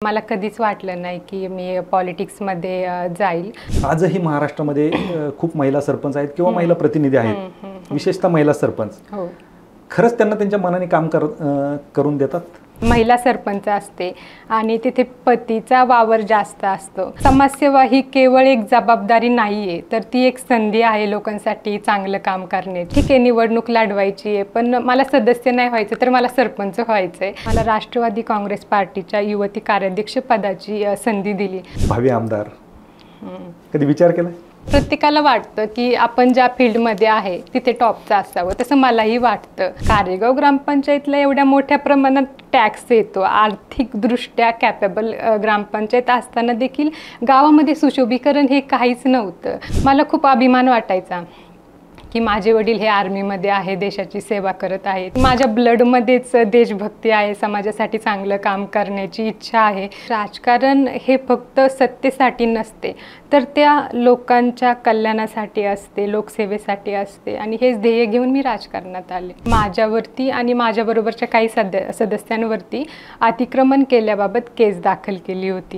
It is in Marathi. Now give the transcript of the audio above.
मला कधीच वाटलं नाही की मी पॉलिटिक्समध्ये जाईल. आजही महाराष्ट्रामध्ये खूप महिला सरपंच आहेत किंवा महिला प्रतिनिधी आहेत, विशेषतः महिला सरपंच. हो, खरंच त्यांना त्यांच्या मनाने काम करून देतात. महिला सरपंच असते आणि तिथे पतीचा वावर जास्त असतो. समाजसेवा ही केवळ एक जबाबदारी नाहीये, तर ती एक संधी आहे लोकांसाठी चांगलं काम करण्याची. ठीक आहे, निवडणूक लढवायची आहे, पण मला सदस्य नाही व्हायचं, तर मला सरपंच व्हायचंय. मला राष्ट्रवादी काँग्रेस पार्टीच्या युवती कार्याध्यक्ष पदाची संधी दिली. भावी आमदार कधी विचार केला? प्रत्येकाला वाटतं की आपण ज्या फील्डमध्ये आहे तिथे टॉपचं असावं, तसं मलाही वाटतं. कारेगाव ग्रामपंचायतला एवढ्या मोठ्या प्रमाणात टॅक्स येतो, आर्थिकदृष्ट्या कॅपेबल ग्रामपंचायत असताना देखील गावामध्ये सुशोभीकरण हे काहीच नव्हतं. मला खूप अभिमान वाटायचा की माझे वडील हे आर्मीमध्ये आहे, देशाची सेवा करत आहेत. माझ्या ब्लडमध्येच देशभक्ती आहे, समाजासाठी चांगलं काम करण्याची इच्छा आहे. राजकारण हे फक्त सत्तेसाठी नसते, तर त्या लोकांच्या कल्याणासाठी असते, लोकसेवेसाठी असते, आणि हेच ध्येय घेऊन मी राजकारणात आले. माझ्यावरती आणि माझ्याबरोबरच्या काही सदस्यांवरती अतिक्रमण केल्याबाबत केस दाखल केली होती.